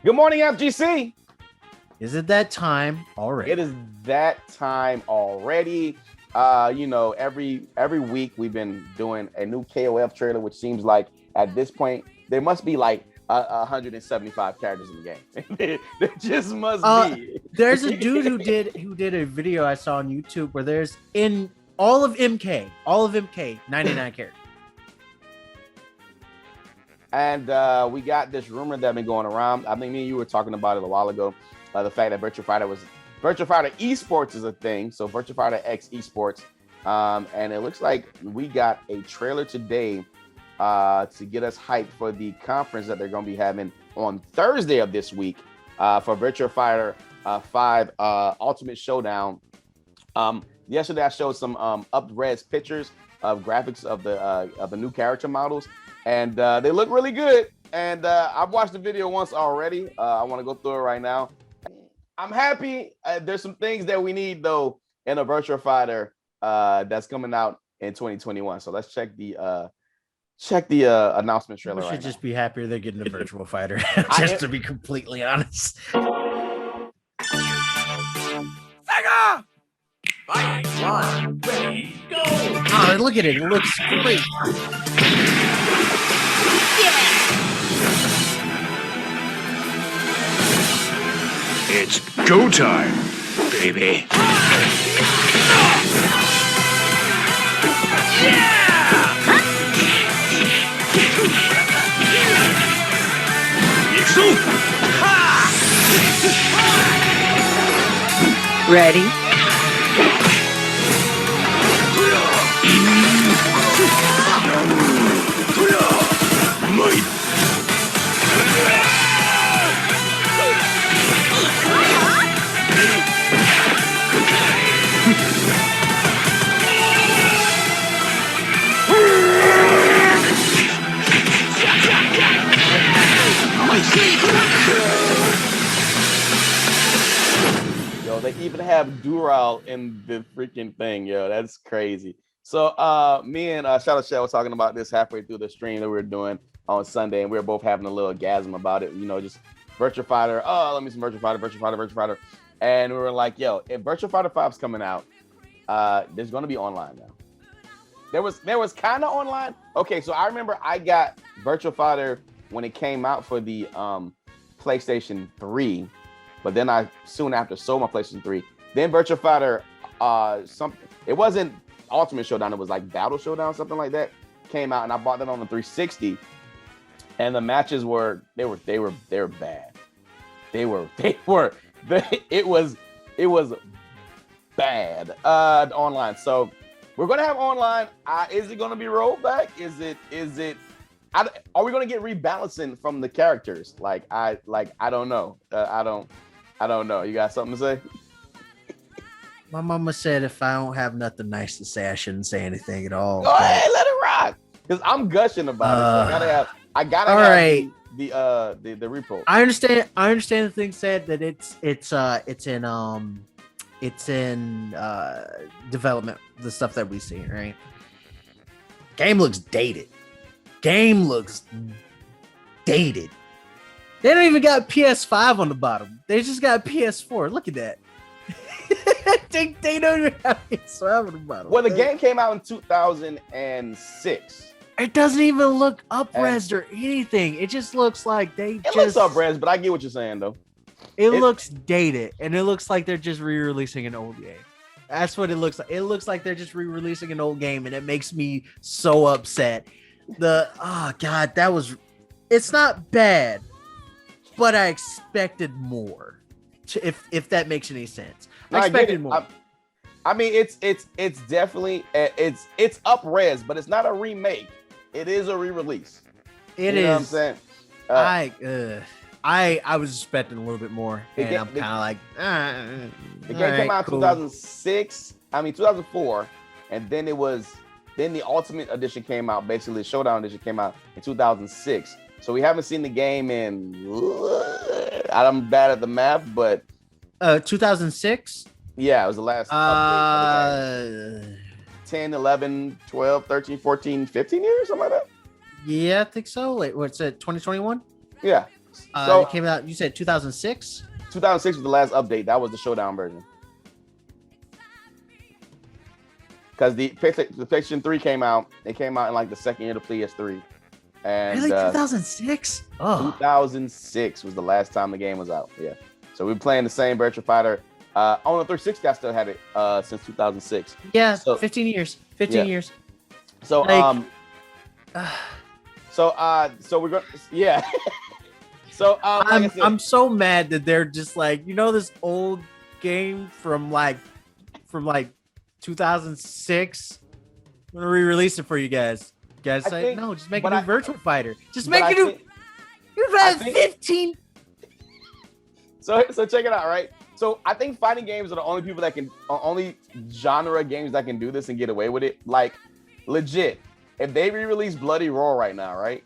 Good morning, FGC. Is it that time already? It is that time already. Every week we've been doing a new KOF trailer, which seems like at this point there must be like 175 characters in the game. There just must be. There's a dude who did a video I saw on YouTube where there's in all of MK, 99 characters. And we got this rumor that been going around. I think me and you were talking about it a while ago. The fact that Virtua Fighter Esports is a thing. So Virtua Fighter X Esports. And it looks like we got a trailer today to get us hyped for the conference that they're going to be having on Thursday of this week for Virtua Fighter 5 Ultimate Showdown. Yesterday I showed some up-res pictures of graphics of the new character models, and they look really good. And I've watched the video once already. I want to go through it right now. I'm happy. There's some things that we need though in a Virtua Fighter that's coming out in 2021. So let's check the announcement trailer. We should just be happier they're getting a Virtua Fighter. To be completely honest. Sega! Fight one, ready, go! Oh, look at it. It looks great. It's go time, baby. Ready? Yo, they even have Dural in the freaking thing, yo. That's crazy. So me and Shadow Shell was talking about this halfway through the stream that we were doing on Sunday, and we were both having a little gasm about it. You know, just Virtua Fighter. Oh, let me see Virtua Fighter. And we were like, yo, if Virtua Fighter 5's coming out, there's gonna be online now. There was kind of online. Okay, so I remember I got Virtua Fighter when it came out for the PlayStation 3, but then I soon after sold my PlayStation 3. Then Virtua Fighter, it wasn't Ultimate Showdown, it was like Battle Showdown, something like that, came out, and I bought that on the 360. And the matches were bad. It was bad online. So we're gonna have online. Is it gonna be rolled back? Are we gonna get rebalancing from the characters? I don't know. I don't know. You got something to say? My mama said if I don't have nothing nice to say, I shouldn't say anything at all. Go ahead, let it rock. Because I'm gushing about it. So I gotta all have right. the repro. I understand the thing said that it's in development, the stuff that we see, right? Game looks dated. They don't even got PS5 on the bottom. They just got PS4. Look at that. they don't even have PS5 on the bottom. Well, the game came out in 2006. It doesn't even look up-res or anything. It just looks like It looks up-res, but I get what you're saying, though. It looks dated, and it looks like they're just re-releasing an old game. That's what it looks like. It looks like they're just re-releasing an old game, and it makes me so upset. It's not bad, but I expected more. If that makes any sense, I expected more. I mean, it's definitely it's up-res, but it's not a remake. It is a re-release. It you know is. What I'm saying? I was expecting a little bit more, and I'm kind of like, the game came out in 2006. I mean 2004, and then the Ultimate Edition came out. Basically, the Showdown Edition came out in 2006. So we haven't seen the game in. I'm bad at the math, but 2006. Yeah, it was the last update for the game. 10, 11, 12, 13, 14, 15 years, something like that. Yeah, I think so. What's it, 2021? Yeah. It came out. You said 2006. 2006 was the last update. That was the Showdown version. Because the PlayStation 3 came out. It came out in like the second year of PS3. And Really, 2006? Oh, 2006 was the last time the game was out. Yeah. So we're playing the same Virtua Fighter. On the 360, I still had it since 2006. yeah. So, 15 years. 15 years. So Like, so we're going. Yeah. So like I said, I'm so mad that they're just like, this old game from 2006. I'm gonna re-release it for you guys. You guys say no, just make a new Virtua Fighter. Just make a new. You've had 15. So check it out, right? So I think fighting games are the only people that can, only genre games that can do this and get away with it. Like, legit, if they re-release Bloody Roar right now, right?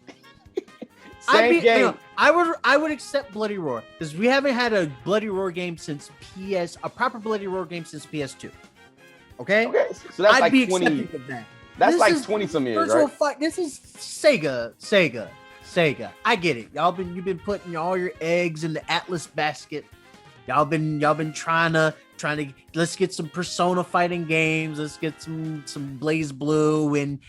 Same game. I would accept Bloody Roar because we haven't had a Bloody Roar game since a proper Bloody Roar game since PS2. Okay. Okay. So that's I'd be 20. accepting of that. That's This like is 20 some years, Virtual right? Fight. This is Sega. I get it. You've been putting all your eggs in the Atlas basket. Y'all been trying to let's get some Persona fighting games. Let's get some Blaze Blue and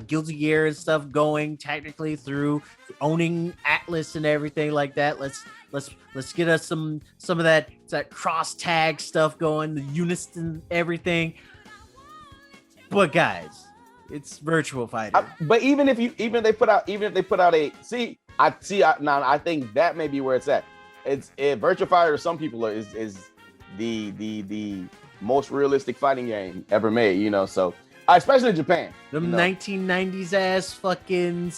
Guilty Gear and stuff going technically through owning Atlas and everything like that. Let's get us some of that cross tag stuff going, the Unison everything. But guys, it's Virtua Fighter. But even if they put out I think that may be where it's at. Virtua Fighter to some people is the most realistic fighting game ever made, so especially in Japan. Them 1990s ass fucking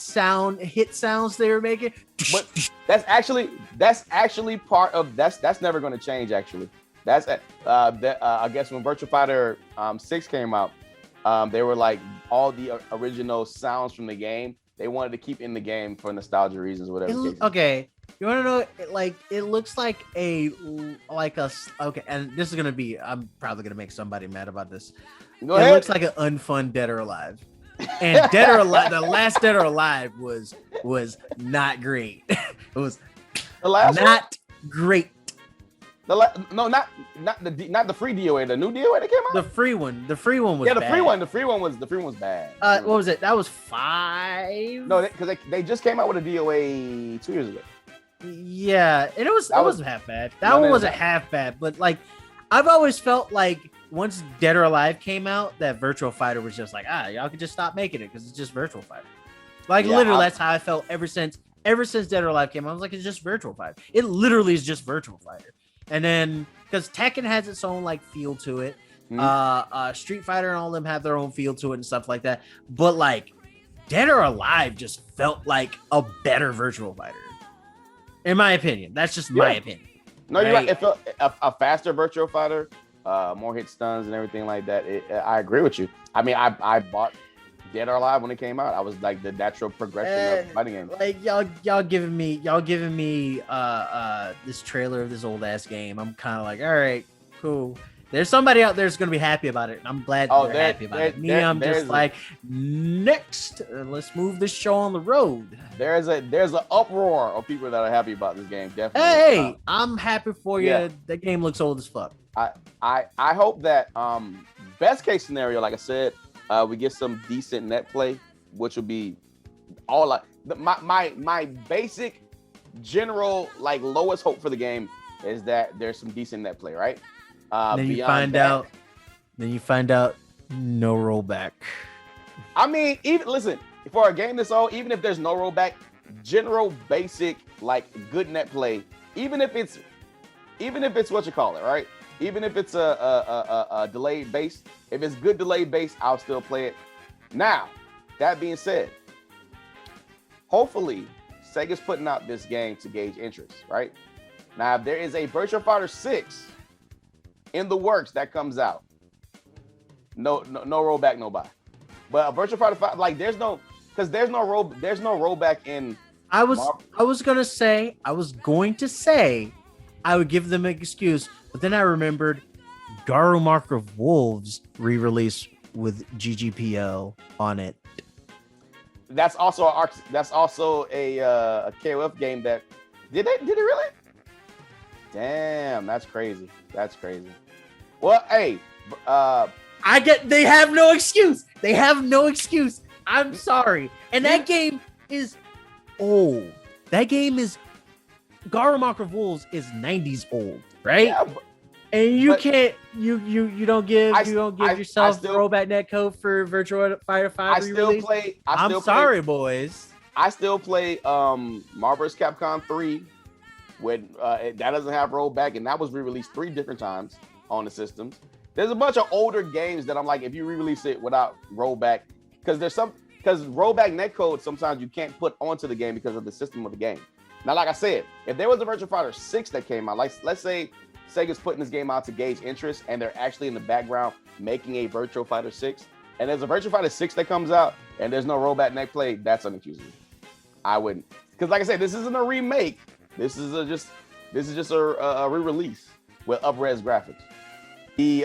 hit sounds they were making. But that's actually part of that's never going to change. Actually, that's I guess when Virtua Fighter 6 came out, they were like all the original sounds from the game. They wanted to keep in the game for nostalgia reasons, whatever. Okay. You want to know? It looks like okay, and this is gonna be. I'm probably gonna make somebody mad about this. Go ahead. It looks like an unfun Dead or Alive, and Dead or Alive. The last Dead or Alive was not great. It was the last not great. Not the free DOA, the new DOA that came out. The free one was the bad. free one was bad. What was it? That was 5. No, because they just came out with a DOA 2 years ago. Yeah, and it wasn't half bad. That one wasn't half bad, but like I've always felt like once Dead or Alive came out, that Virtua Fighter was just like, y'all could just stop making it because it's just Virtua Fighter. Like literally, that's how I felt ever since Dead or Alive came out. I was like, it's just Virtua Fighter. It literally is just Virtua Fighter. And then because Tekken has its own like feel to it, Street Fighter and all of them have their own feel to it and stuff like that. But like Dead or Alive just felt like a better Virtua Fighter. In my opinion, that's just my opinion. No, you're right. It felt a faster Virtua Fighter, more hit stuns and everything like that. I agree with you. I mean, I bought Dead or Alive when it came out. I was like the natural progression of fighting games. Like y'all giving me this trailer of this old ass game. I'm kind of like, all right, cool. There's somebody out there that's gonna be happy about it, and I'm glad they're happy about it. Me, I'm just like, next, let's move this show on the road. There's an uproar of people that are happy about this game. Definitely. Hey, I'm happy for you. Yeah. That game looks old as fuck. I hope that best case scenario, like I said, we get some decent net play, which will be all like my basic general like lowest hope for the game is that there's some decent net play, right? Then you find out no rollback. I mean, even listen, for a game that's old, even if there's no rollback, general basic like good net play, even if it's what you call it, right? Even if it's a delayed base, if it's good delayed base, I'll still play it. Now, that being said, hopefully Sega's putting out this game to gauge interest, right? Now, if there is a Virtua Fighter 6 in the works that comes out, no rollback, no buy. But a Virtua Fighter 5, like there's no rollback in. I was going to say I would give them an excuse, but then I remembered Garu Mark of Wolves re-release with GGPL on it. that's also a KOF game that did it really? Damn, that's crazy. That's crazy. Well, hey, they have no excuse. They have no excuse. I'm sorry. And that game is old. That game is Garlemald Wolves is 90s old, right? Yeah, and you can't you don't give yourself rollback netcode for Virtua Fighter 5 re-release? I'm sorry, boys. I still play Marvel vs. Capcom 3 when that doesn't have rollback, and that was re-released 3 different times on the systems. There's a bunch of older games that I'm like, if you re-release it without rollback, because rollback netcode sometimes you can't put onto the game because of the system of the game. Now, like I said, if there was a Virtua Fighter 6 that came out, like let's say Sega's putting this game out to gauge interest, and they're actually in the background making a Virtua Fighter 6, and there's a Virtua Fighter 6 that comes out, and there's no rollback netplay, that's unexcusable. I wouldn't, because like I said, this isn't a remake. This is just a re-release with up-res graphics. The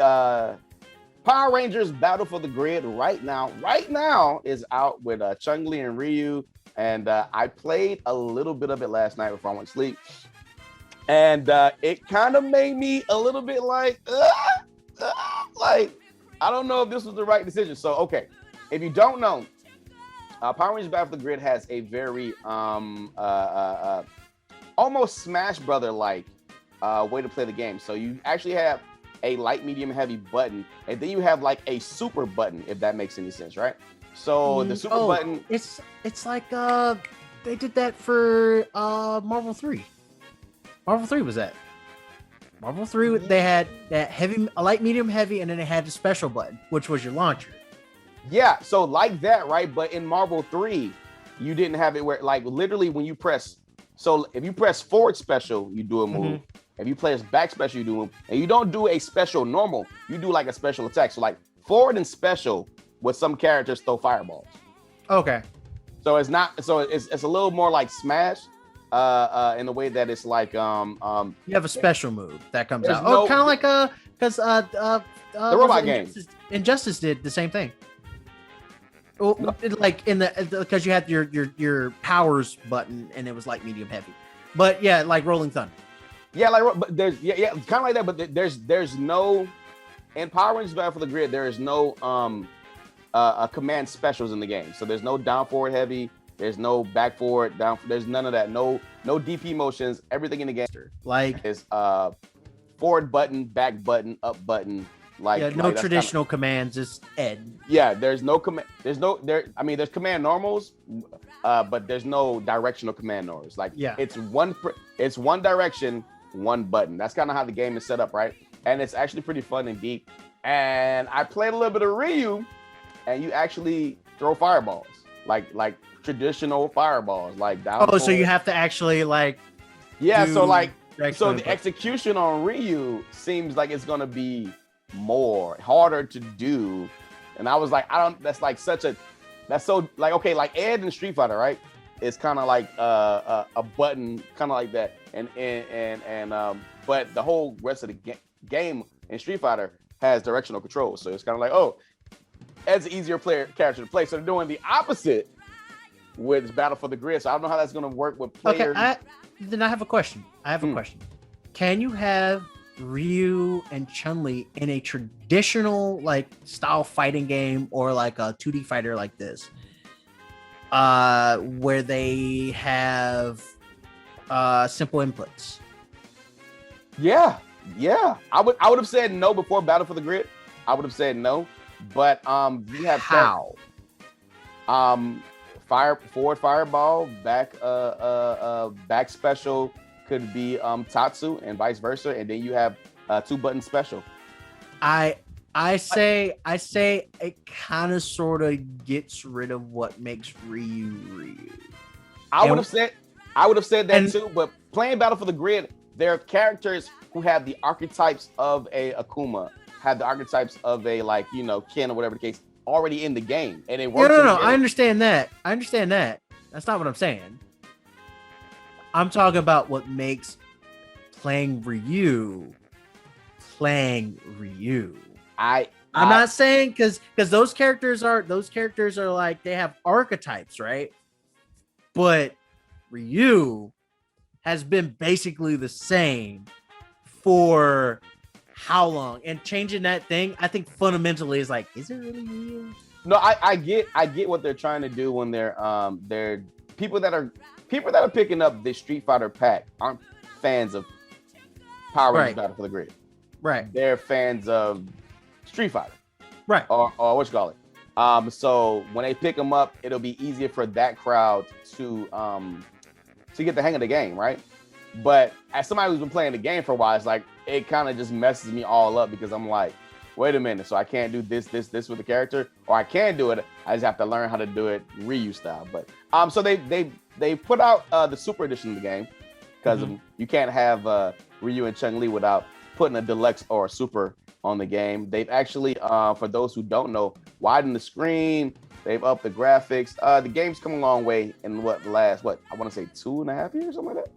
Power Rangers Battle for the Grid right now is out with Chun-Li and Ryu, and I played a little bit of it last night before I went to sleep, and it kind of made me a little bit like I don't know if this was the right decision. So okay, if you don't know, Power Rangers Battle for the Grid has a very almost Smash Brother like way to play the game. So you actually have a light, medium, heavy button, and then you have like a super button, if that makes any sense, right? So the super button, it's like they did that for Marvel 3. Marvel 3 was that. Marvel 3, they had that heavy, light, medium, heavy, and then they had the special button, which was your launcher. Yeah, so like that, right? But in Marvel 3, you didn't have it where, like, literally when you press, so if you press forward special, you do a move. If you press back special, you do a move. And you don't do a special normal, you do like a special attack. So like forward and special with some characters throw fireballs. Okay. So it's not, so it's a little more like Smash in the way that it's like you have a special move that comes out. Kind of like because the robot game. Injustice did the same thing. Like in the, because you had your powers button and it was like medium heavy, but yeah, like Rolling Thunder. Yeah, but there's kind of like that, but there's no, in Power Rangers Battle for the Grid, there is no command specials in the game. So there's no down forward heavy, there's no back forward down, there's none of that. No DP motions. Everything in the game like is forward button, back button, up button. Like no traditional commands, just Ed. Yeah, there's no command. There's command normals, but there's no directional command normals. Like it's one direction, one button. That's kind of how the game is set up, right? And it's actually pretty fun and deep. And I played a little bit of Ryu, and you actually throw fireballs, like traditional fireballs, like down. Oh, so you have to actually like. Yeah, so the execution on Ryu seems like it's gonna be harder to do, and I was like, that's so like, okay, like Ed in Street Fighter, right? It's kind of like a button, kind of like that, and but the whole rest of the game in Street Fighter has directional control, so it's kind of like, oh, Ed's an easier character to play. So they're doing the opposite with Battle for the Grid. So I don't know how that's going to work with players. Okay, then I have a question. Can you have Ryu and Chun-Li in a traditional like style fighting game, or like a 2D fighter like this, where they have simple inputs? Yeah. I would have said no before Battle for the Grid. I would have said no, but you have how? Forward fireball, back special could be Tatsu, and vice versa, and then you have 2-button special. I say it kind of sort of gets rid of what makes Ryu. I would have said that too, but playing Battle for the Grid, there are characters who have the archetypes of a Akuma, have the archetypes of a, like, Ken or whatever the case, already in the game, and it works. No. I understand that. That's not what I'm saying. I'm talking about what makes playing Ryu. I'm not saying because those characters are like they have archetypes, right? But Ryu has been basically the same for how long? And changing that thing, I think fundamentally is like, is it really Ryu? No, I get what they're trying to do when they're people that are picking up the Street Fighter pack aren't fans of Power Rangers Battle for the Grid. Right. They're fans of Street Fighter. Right. Or what you call it. So when they pick them up, it'll be easier for that crowd to get the hang of the game, right? But as somebody who's been playing the game for a while, it's like it kind of just messes me all up because I'm like, wait a minute, so I can't do this with the character, or I can do it. I just have to learn how to do it Ryu style. But so they put out the Super Edition of the game because you can't have Ryu and Chun-Li without putting a deluxe or a super on the game. They've actually, for those who don't know, widened the screen. They've upped the graphics. The game's come a long way in I want to say 2.5 years, something like that.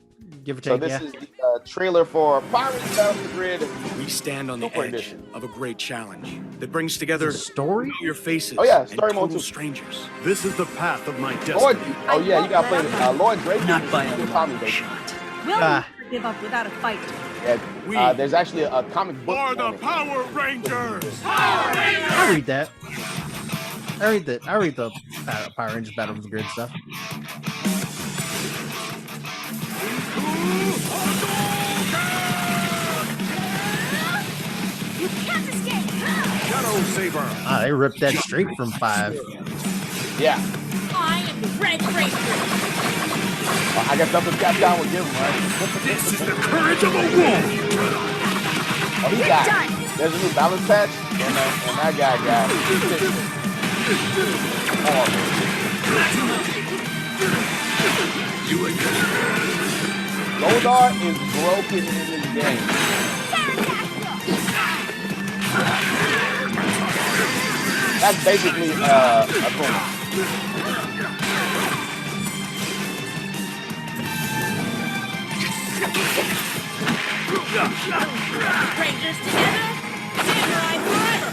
Give or take. So this is the trailer for Power Rangers Battle for the Grid. We stand on the Super edge Edition. of a great challenge that brings together story, your faces, story and mode total too. strangers. This is the path of my Lord, destiny. you gotta play this. Lord Drake. Not by a comic long book. shot. We'll never give up without a fight. Yeah, there's actually a comic book. For the on it. Power Rangers! I read that. I read the Power Rangers Battle for the Grid stuff. You can't escape! Shadow Saber! They ripped that straight from 5. Yeah. I am the Red Ranger! I guess that's what Capcom would give him, right? This is the courage of a wolf! Oh, he got it. There's a new balance patch, and that guy got it. Goldar is broken in this game. That's basically a corner. Rangers together, samurai forever!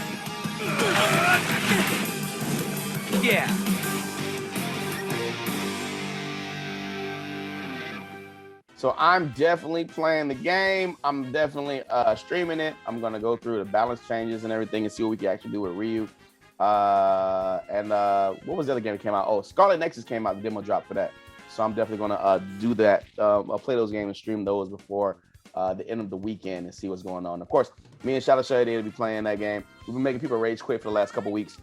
Yeah. So I'm definitely playing the game. I'm definitely streaming it. I'm gonna go through the balance changes and everything and see what we can actually do with Ryu. And what was the other game that came out? Oh, Scarlet Nexus came out. The demo drop for that. So I'm definitely gonna do that. I'll play those games and stream those before the end of the weekend and see what's going on. Of course, me and Shadow Shade will be playing that game. We've been making people rage quit for the last couple weeks,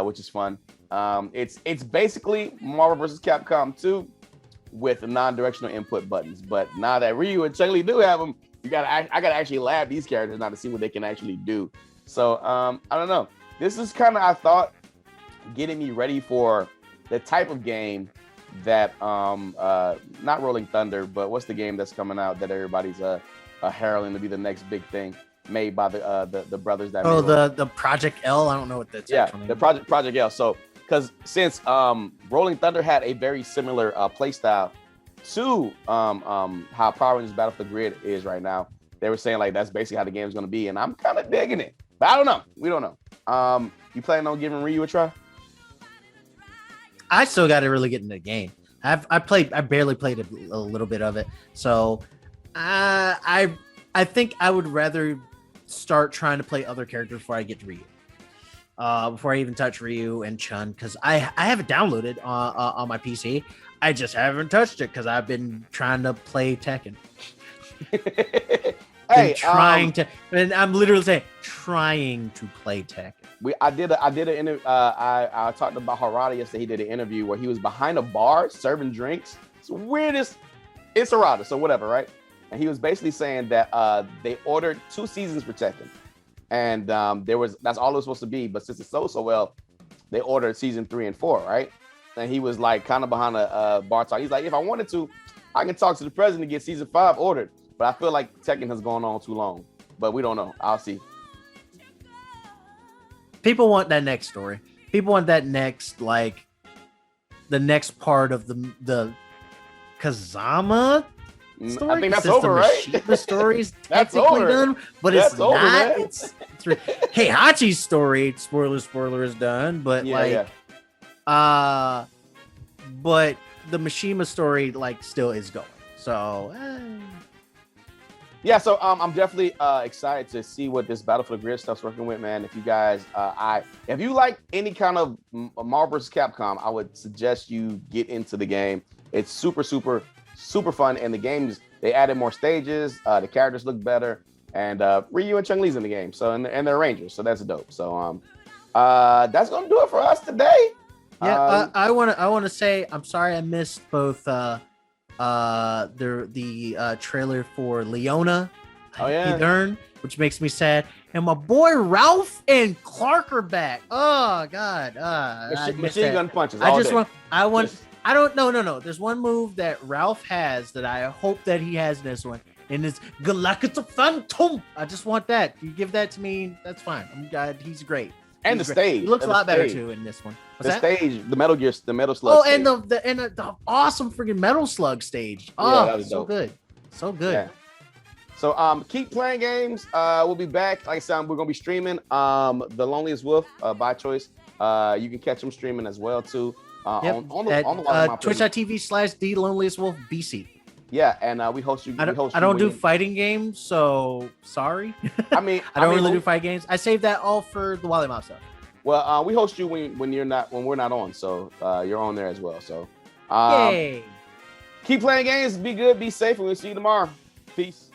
which is fun. It's basically Marvel vs. Capcom 2 with non-directional input buttons. But now that Ryu and Chun-Li do have them, I gotta actually lab these characters now to see what they can actually do. So I don't know. This is kind of, I thought, getting me ready for the type of game that not Rolling Thunder, but what's the game that's coming out that everybody's heralding to be the next big thing made by the brothers that the Project L. I don't know what that's. The Project L. So because since Rolling Thunder had a very similar play style to how Power Rangers Battle for the Grid is right now, they were saying like that's basically how the game's going to be, and I'm kind of digging it. But I don't know. We don't know. You planning on giving Ryu a try? I still got to really get into the game. I barely played a little bit of it, so I think I would rather start trying to play other characters before I get to Ryu. Before I even touch Ryu and Chun, because I have it downloaded on my PC. I just haven't touched it because I've been trying to play Tekken. And I'm literally saying trying to play Tekken. I did an interview. I talked about Harada yesterday. He did an interview where he was behind a bar serving drinks. It's the weirdest. It's Harada, so whatever, right? And he was basically saying that they ordered 2 seasons for Tekken, and that's all it was supposed to be. But since it's so well, they ordered season 3 and 4, right? And he was like kind of behind a bar talk. He's like, if I wanted to, I can talk to the president to get season 5 ordered. But I feel like Tekken has gone on too long. But we don't know. I'll see. People want that next story. People want that next, like, the next part of the Kazama I think that's over, right? The story's That's technically over. done, but That's it's over, not. man. It's Heihachi's story. Spoiler is done, but but the Mishima story still is going. So. Yeah, so I'm definitely excited to see what this Battle for the Grid stuff's working with, man. If you guys, if you like any kind of Marvel vs. Capcom, I would suggest you get into the game. It's super fun, and the games, they added more stages. The characters look better, and Ryu and Chun-Li's in the game. So and they're Rangers, so that's dope. So that's gonna do it for us today. Yeah, I want to say I'm sorry I missed both. The trailer for Leona, Dern, which makes me sad, and my boy Ralph and Clark are back. Oh God, machine gun punches. I don't know. There's one move that Ralph has that I hope that he has in this one, and it's Galactica Phantom. I just want that. You give that to me, that's fine. He's great. And the stage. He looks a lot better too in this one. The stage, the Metal Slug. Oh, stage. and the awesome freaking Metal Slug stage. Oh, that was so good. So good. Yeah. So keep playing games. We'll be back. Like I said, we're gonna be streaming The Loneliest Wolf by choice. You can catch them streaming as well too. On the Twitch.tv/The Loneliest Wolf BC. Yeah, and we host you. I don't do fighting games, so sorry. I mean, I don't really do fight games. I save that all for the Wally Mob stuff. Well, we host you when we're not on, so you're on there as well. So, yay! Keep playing games, be good, be safe, and we'll see you tomorrow. Peace.